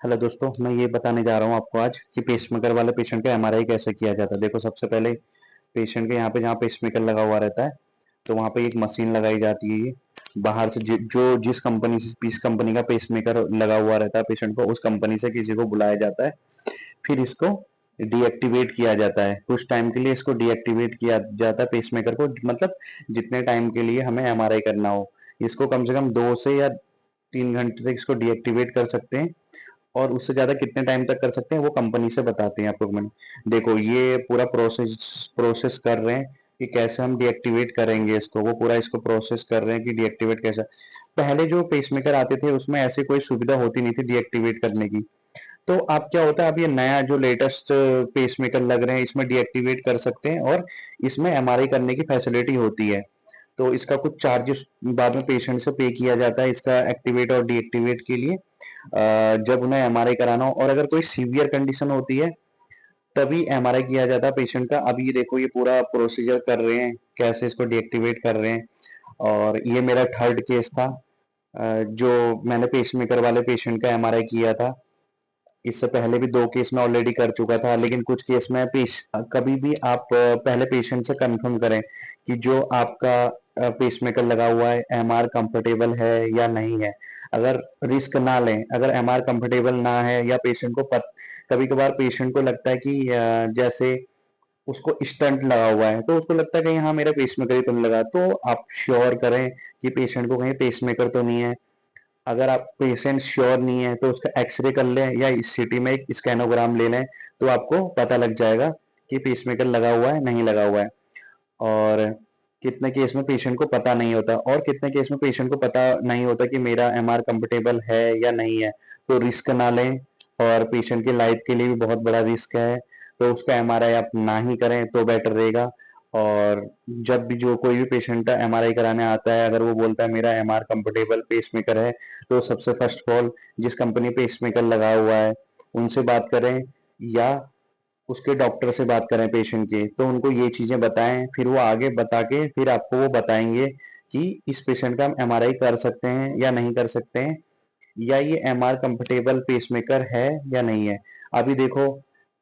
Hello दोस्तों, मैं ये बताने जा रहा हूँ आपको आज कि पेसमेकर वाले पेशेंट का एमआरआई कैसे किया जाता है। देखो, सबसे पहले पेशेंट के यहाँ पे जहाँ पेसमेकर लगा हुआ रहता है, तो वहाँ पे एक मशीन लगाई जाती है। ये बाहर से जो जिस कंपनी का पेसमेकर लगा हुआ रहता है पेशेंट को, उस कंपनी से किसी को बुलाया जाता है। फिर इसको डीएक्टिवेट किया जाता है। कुछ टाइम के लिए इसको डीएक्टिवेट किया जाता है पेसमेकर को, मतलब जितने टाइम के लिए हमें एमआरआई करना हो। इसको कम से कम 2 से या 3 घंटे तक इसको डीएक्टिवेट कर सकते हैं, और उससे ज्यादा कितने टाइम तक कर सकते हैं वो कंपनी से बताते हैं आपको। मैंने देखो, ये पूरा प्रोसेस प्रोसेस कर रहे हैं कि कैसे हम डीएक्टिवेट करेंगे इसको। वो पूरा इसको प्रोसेस कर रहे हैं कि डीएक्टिवेट कैसा। पहले जो पेसमेकर आते थे उसमें ऐसी कोई सुविधा होती नहीं थी डीएक्टिवेट करने की। तो अब क्या होता है, अब ये नया जो लेटेस्ट पेसमेकर लग रहे हैं इसमें डीएक्टिवेट कर सकते हैं, और इसमें एमआरआई करने की फैसिलिटी होती है। तो इसका कुछ चार्जेस बाद में पेशेंट से पे किया जाता है इसका एक्टिवेट और डीएक्टिवेट के लिए, जब उन्हें एमआरआई कराना हो। और अगर कोई सीवियर कंडीशन होती है तभी एमआरआई किया जाता है पेशेंट का। अभी ये देखो, ये पूरा प्रोसीजर कर रहे हैं कैसे इसको डीएक्टिवेट कर रहे हैं। और ये मेरा थर्ड केस था, जो मैंने पेसमेकर वाले पेशेंट का एमआरआई किया था। इससे पहले भी 2 केस में ऑलरेडी कर चुका था, लेकिन कुछ केस में कभी भी आप पहले पेशेंट से कंफर्म करें कि जो आपका पेसमेकर लगा हुआ है एमआर कंफर्टेबल है या नहीं है। अगर रिस्क ना लें, अगर एमआर कंफर्टेबल ना है या पेशेंट को कभी कभार पेशेंट को लगता है कि जैसे उसको स्टंट लगा हुआ है, तो उसको लगता है कि हाँ मेरा पेसमेकर ही तो नहीं लगा। तो आप श्योर करें कि पेशेंट को कहीं पेसमेकर तो नहीं है। अगर आप पेशेंट श्योर नहीं है तो उसका एक्सरे कर लें, या इस सिटी में एक स्कैनोग्राम ले लें, तो आपको पता लग जाएगा कि पेसमेकर लगा हुआ है नहीं लगा हुआ है। और कितने केस में पेशेंट को पता नहीं होता, और कितने केस में पेशेंट को पता नहीं होता कि मेरा एमआर कंफर्टेबल है या नहीं है। तो रिस्क ना लें, और पेशेंट की लाइफ के लिए भी बहुत बड़ा रिस्क है। तो उसका एमआरआई आप ना ही करें तो बेटर रहेगा। और जब भी जो कोई भी पेशेंट का एमआरआई कराने आता है, अगर वो बोलता है मेरा एमआर कंफर्टेबल पेसमेकर है, तो सबसे फर्स्ट ऑफ ऑल जिस कंपनी पेसमेकर लगा हुआ है उनसे बात करें, या उसके डॉक्टर से बात करें पेशेंट के। तो उनको ये चीजें बताएं, फिर वो आगे बता के फिर आपको वो बताएंगे कि इस पेशेंट का हम एमआरआई कर सकते हैं या नहीं कर सकते हैं, या ये एमआर कंफर्टेबल पेसमेकर है या नहीं है। अभी देखो,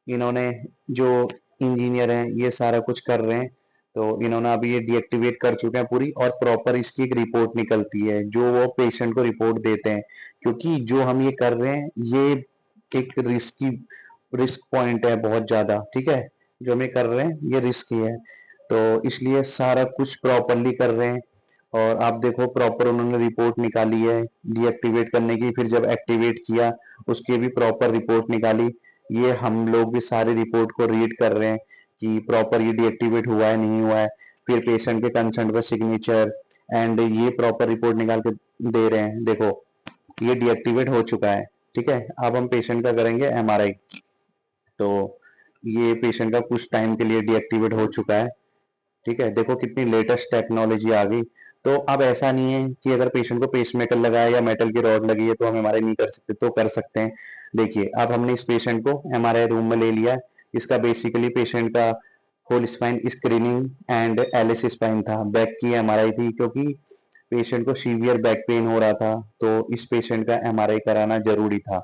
इन्होंने जो इंजीनियर हैं ये सारा कुछ कर रहे हैं। तो इन्होंने अभी ये डीएक्टिवेट कर चुके हैं पूरी, और प्रॉपर इसकी एक रिपोर्ट निकलती है जो वो पेशेंट को रिपोर्ट देते हैं। क्योंकि जो हम ये कर रहे हैं ये एक रिस्क पॉइंट है बहुत ज्यादा, ठीक है। जो हम ये कर रहे हैं ये रिस्क ही है, तो इसलिए सारा कुछ प्रॉपरली कर रहे हैं। और आप देखो, प्रॉपर उन्होंने रिपोर्ट निकाली है डीएक्टिवेट करने की, फिर जब एक्टिवेट किया उसकी भी प्रॉपर रिपोर्ट निकाली। ये हम लोग भी सारी रिपोर्ट को रीड कर रहे हैं कि प्रॉपर ये डीएक्टिवेट हुआ है नहीं हुआ है। फिर पेशेंट के कंसर्न पर सिग्नेचर एंड ये प्रॉपर रिपोर्ट निकाल के दे रहे हैं। देखो, ये डीएक्टिवेट हो चुका है, ठीक है। अब हम पेशेंट का करेंगे एमआरआई। तो ये पेशेंट का कुछ टाइम के लिए डीएक्टिवेट हो चुका है, ठीक है। देखो कितनी लेटेस्ट टेक्नोलॉजी आ गई। तो अब ऐसा नहीं है कि अगर पेशेंट को पेसमेकर लगा है या मेटल की रॉड लगी है तो हम एमआरआई नहीं कर सकते, तो कर सकते हैं। देखिए, अब हमने इस पेशेंट को एमआरआई रूम में ले लिया। इसका बेसिकली पेशेंट का whole spine screening and LS spine था, बैक की एमआरआई थी, क्योंकि पेशेंट को सीवियर बैक पेन हो रहा था। तो इस पेशेंट का एमआरआई कराना जरूरी था।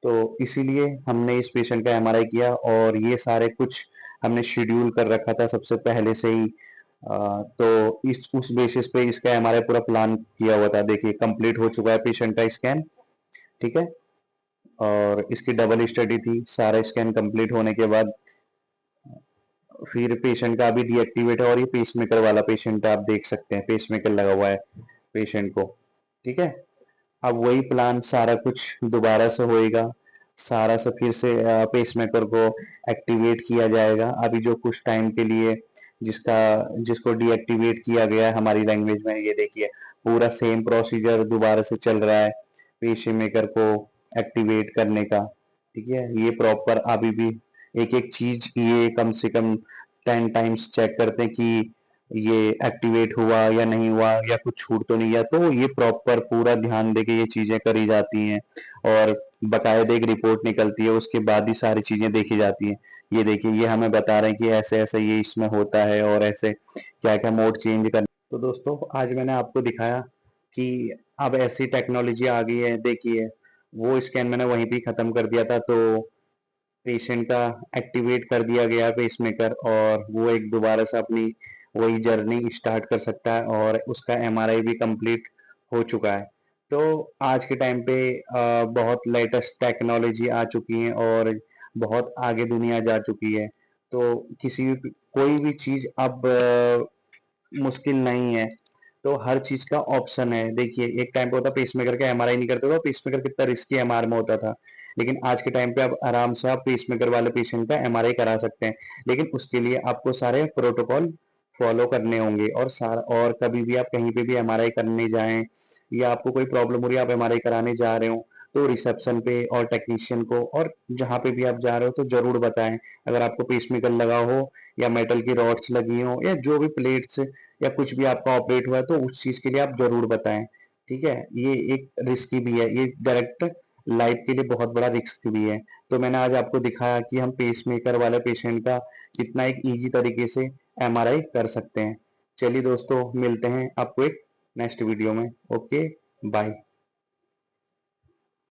तो इसीलिए हमने इस पेशेंट का एमआरआई किया, और ये सारे कुछ हमने शेड्यूल कर रखा था सबसे पहले से ही। तो इस उस बेसिस पे इसका एमआरआई पूरा प्लान किया हुआ था। देखिए, कंप्लीट हो चुका है पेशेंट का स्कैन, ठीक है। और इसकी डबल स्टडी थी। सारा स्कैन कंप्लीट होने के बाद फिर पेशेंट का अभी डीएक्टिवेट है, और ये पेसमेकर वाला पेशेंट है, आप देख सकते हैं पेसमेकर लगा हुआ है पेशेंट को, ठीक है। अब वही प्लान सारा कुछ दोबारा से होएगा। सारा से फिर से पेसमेकर को एक्टिवेट किया जाएगा। अभी जो कुछ टाइम के लिए जिसका जिसको डीएक्टिवेट किया गया है हमारी लैंग्वेज में, ये देखिए पूरा सेम प्रोसीजर दोबारा से चल रहा है पेसमेकर को एक्टिवेट करने का, ठीक है। ये प्रॉपर अभी भी एक एक चीज ये कम से कम 10 टाइम्स चेक करते हैं कि ये एक्टिवेट हुआ या नहीं हुआ, या कुछ छूट तो नहीं गया। तो ये प्रॉपर पूरा ध्यान देके ये चीजें करी जाती हैं, और बकायदे एक रिपोर्ट निकलती है, उसके बाद ही सारी चीजें देखी जाती हैं। ये देखिए, ये हमें बता रहे हैं कि ऐसे ऐसे ये इसमें होता है, और ऐसे क्या क्या मोड चेंज करना। तो दोस्तों, आज मैंने आपको दिखाया कि अब ऐसी टेक्नोलॉजी आ गई है। देखिए, वो स्कैन मैंने वहीं पे ही खत्म कर दिया था, तो पेशेंट का एक्टिवेट कर दिया गया पेसमेकर, और वो एक दोबारा से अपनी वही जर्नी स्टार्ट कर सकता है, और उसका एमआरआई भी कंप्लीट हो चुका है। तो आज के टाइम पे बहुत लेटेस्ट टेक्नोलॉजी आ चुकी है और बहुत आगे दुनिया जा चुकी है। तो किसी भी कोई भी चीज़ अब मुश्किल नहीं है। तो हर चीज़ का ऑप्शन है। देखिए, एक टाइम पे होता पेसमेकर का एमआरआई नहीं करते थे, पेसमेकर कितना रिस्की एमआर में होता था। लेकिन आज के टाइम पे आप आराम से आप पेसमेकर वाले पेशेंट का एमआरआई करा सकते हैं। लेकिन उसके लिए आपको सारे प्रोटोकॉल फॉलो करने होंगे, और सारा, और कभी भी आप कहीं पे भी एमआरआई करने जाएँ या आपको कोई प्रॉब्लम हो रही है, आप एमआरआई कराने जा रहे हो, तो रिसेप्शन पे और टेक्नीशियन को और जहाँ पे भी आप जा रहे हो तो ज़रूर बताएँ। अगर आपको पेसमेकर लगा हो या मेटल की रॉड्स लगी हों या जो भी प्लेट्स या कुछ भी आपका ऑपरेट हुआ है, तो उस चीज़ के लिए आप ज़रूर बताएँ, ठीक है? ये एक रिस्की भी है, ये डायरेक्ट लाइफ के लिए बहुत बड़ा रिस्क भी है। तो मैंने आज आपको दिखाया कि हम पेसमेकर वाले पेशेंट का कितना एक ईज़ी तरीके से एमआरआई कर सकते हैं। चलिए दोस्तों, मिलते हैं आपको एक नेक्स्ट वीडियो में। Okay, bye.